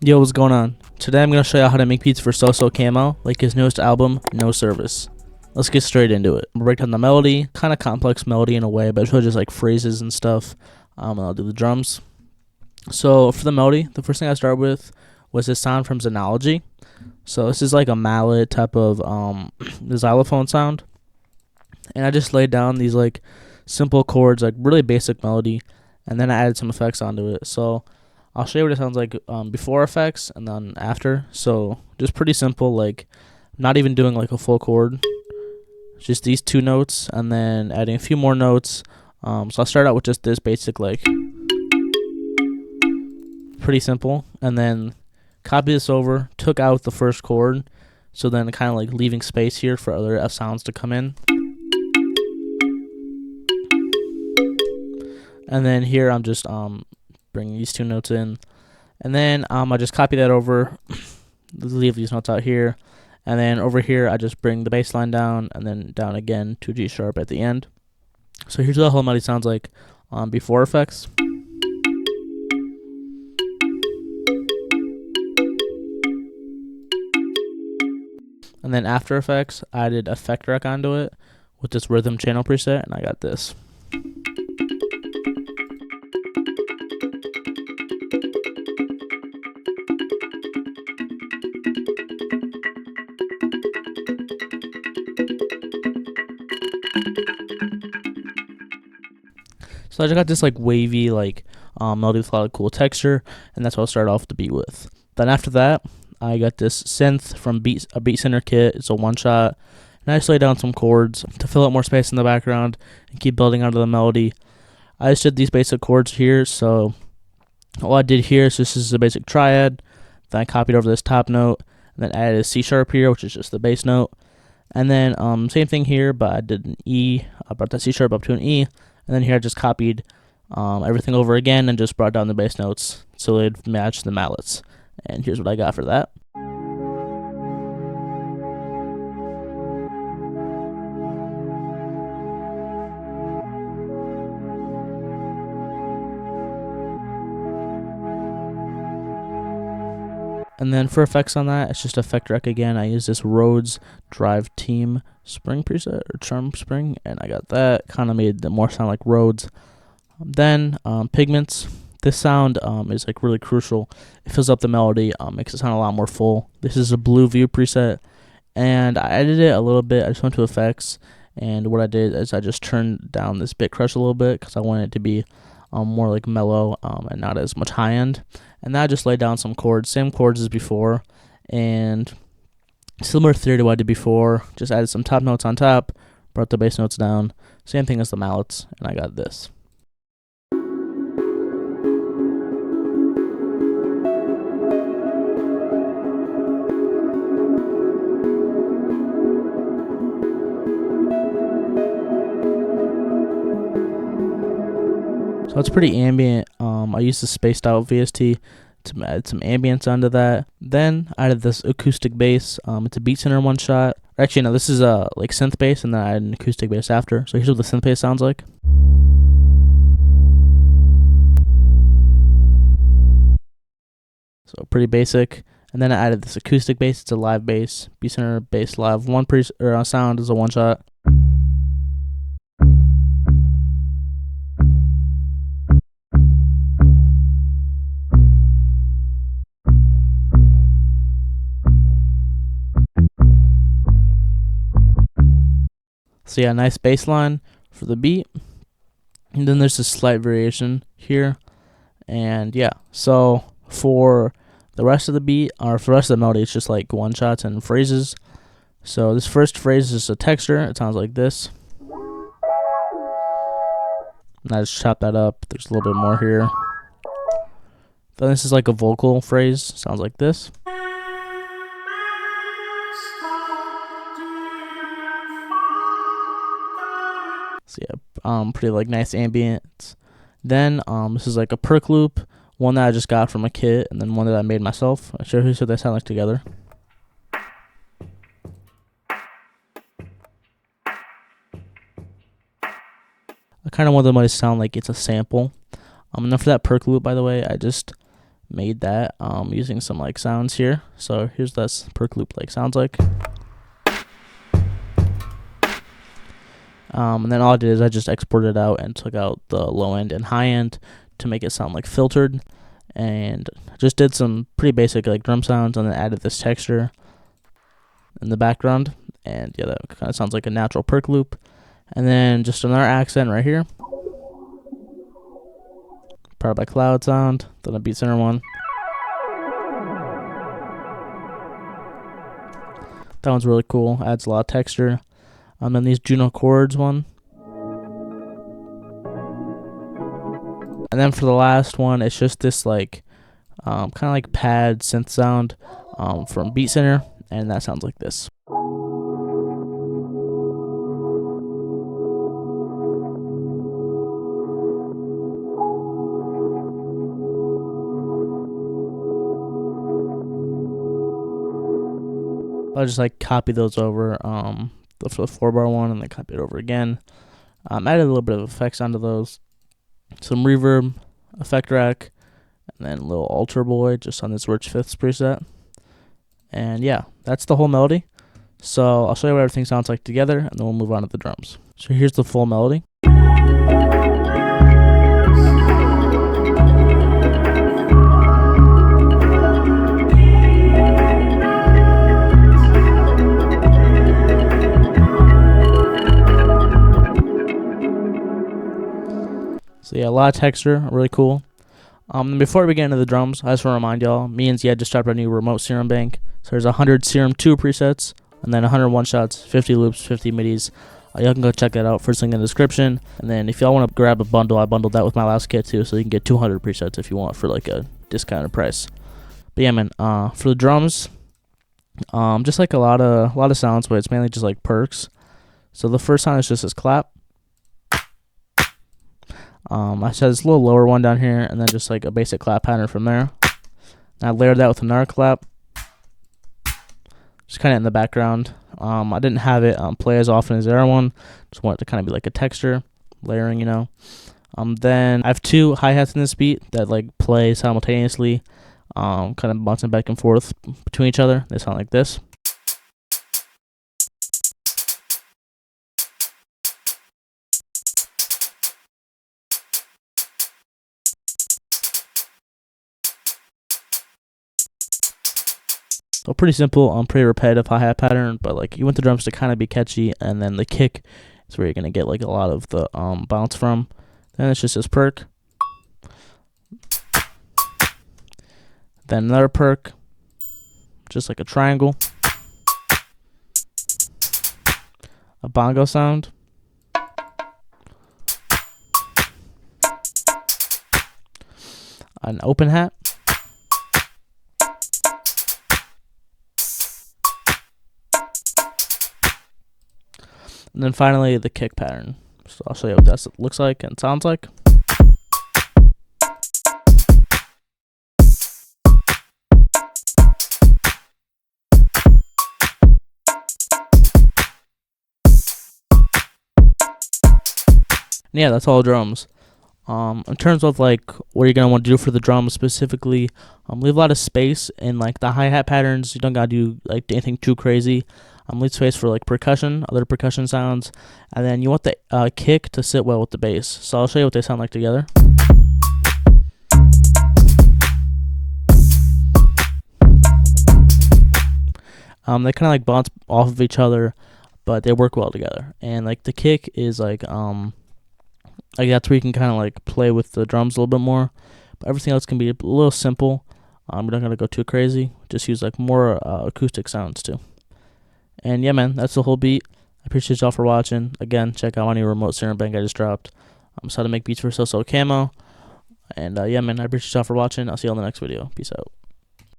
Yo, what's going on? Today I'm going to show you how to make beats for Sosocamo, like his newest album, No Service. Let's get straight into it. I'll break down the melody, kind of complex melody in a way, but it's really just like phrases and stuff. And I'll do the drums. So for the melody, the first thing I started with was this sound from Xenology. So this is like a mallet type of the xylophone sound. And I just laid down these like simple chords, like really basic melody, and then I added some effects onto it. So I'll show you what it sounds like before effects and then after. So just pretty simple, like not even doing like a full chord, just these two notes and then adding a few more notes. So I'll start out with just this basic, like pretty simple, and then copy this over, took out the first chord, so then kind of like leaving space here for other F sounds to come in. And then here I'm just bringing these two notes in, and then I just copy that over, leave these notes out here, and then over here I just bring the bass line down and then down again to G sharp at the end. So here's what the whole melody sounds like before effects. And then after effects, I added effect rec onto it with this rhythm channel preset, and I got this. So I just got this like wavy like melody with a lot of cool texture, and that's what I'll start off the beat with. Then after that, I got this synth from a Beat Center kit. It's a one shot, and I just laid down some chords to fill up more space in the background and keep building onto the melody. I just did these basic chords here, so all I did here is this is a basic triad. Then I copied over this top note, and then added a C sharp here, which is just the bass note. And then same thing here, but I did an E. I brought that C sharp up to an E. And then here I just copied everything over again and just brought down the bass notes so they'd match the mallets. And here's what I got for that. And then for effects on that, it's just effect rec again. I use this Rhodes Drive Team Spring preset, or Charm Spring, and I got that. Kind of made it more sound like Rhodes. Then pigments. This sound is like really crucial. It fills up the melody, makes it sound a lot more full. This is a Blue View preset, and I edited it a little bit. I just went to effects, and what I did is I just turned down this bit crush a little bit because I wanted it to be more like mellow and not as much high end. And then I just laid down some chords, same chords as before, and similar theory to what I did before. Just added some top notes on top, brought the bass notes down, same thing as the mallets, and I got this. So it's pretty ambient. I used the spaced out VST to add some ambience onto that. Then I added this acoustic bass. It's a Beat Center one shot. Actually, no, this is a like synth bass, and then I added an acoustic bass after. So here's what the synth bass sounds like. So pretty basic. And then I added this acoustic bass. It's a live bass. Beat Center bass live sound is a one shot. So yeah, nice bass line for the beat. And then there's a slight variation here. And yeah, so for the rest of the beat, or for the rest of the melody, it's just like one shots and phrases. So this first phrase is a texture. It sounds like this. And I just chop that up. There's a little bit more here. Then this is like a vocal phrase. Sounds like this. So yeah, pretty like nice ambience. Then this is like a perk loop, one that I just got from a kit, and then one that I made myself. I'll show you what they sound like together. I kind of want them to sound like it's a sample. And then for that perk loop, by the way, I just made that using some like sounds here. So here's this perk loop like sounds like. And then all I did is I just exported it out and took out the low end and high end to make it sound like filtered, and just did some pretty basic like drum sounds, and then added this texture in the background, and yeah, that kind of sounds like a natural perk loop. And then just another accent right here, powered by cloud sound, then a beat center one. That one's really cool, adds a lot of texture. And then these Juno chords one. And then for the last one, it's just this like kind of like pad synth sound from Beat Center, and that sounds like this. I'll just like copy those over for the 4-bar one, and then copy it over again. Added a little bit of effects onto those, some reverb, effect rack, and then a little alter boy just on this Rich Fifths preset. And yeah, that's the whole melody. So I'll show you what everything sounds like together, and then we'll move on to the drums. So here's the full melody. So yeah, a lot of texture, really cool. And before we get into the drums, I just want to remind y'all, me and Ziad just dropped a new remote serum bank. So there's 100 serum 2 presets, and then 100 one-shots, 50 loops, 50 midis. Y'all can go check that out, first link in the description. And then if y'all want to grab a bundle, I bundled that with my last kit too, so you can get 200 presets if you want for like a discounted price. But yeah, man, for the drums, just like a lot of sounds, but it's mainly just like perks. So the first sound is just this clap. I said this little lower one down here, and then just like a basic clap pattern from there. And I layered that with another clap, just kind of in the background. I didn't have it play as often as the other one. Just wanted to kind of be like a texture layering, you know. Then I have 2 hi-hats in this beat that like play simultaneously, kind of bouncing back and forth between each other. They sound like this. So pretty simple, pretty repetitive hi-hat pattern, but like you want the drums to kind of be catchy, and then the kick is where you're gonna get like a lot of the bounce from. Then it's just this perk, then another perk, just like a triangle, a bongo sound, an open hat, and then finally the kick pattern. So I'll show you what that looks like and sounds like. And yeah, that's all drums. In terms of like what you're gonna want to do for the drums specifically, leave a lot of space in like the hi-hat patterns. You don't gotta do like anything too crazy. Leave space for like percussion, other percussion sounds, and then you want the kick to sit well with the bass. So I'll show you what they sound like together. They kind of like bounce off of each other, but they work well together. And like the kick is like that's where you can kind of like play with the drums a little bit more. But everything else can be a little simple. We're not gonna go too crazy. Just use like more acoustic sounds too. And yeah, man, that's the whole beat. I appreciate y'all for watching. Again, check out my new remote serum bank I just dropped. So how to make beats for Sosocamo. And yeah, man, I appreciate y'all for watching. I'll see you on the next video. Peace out.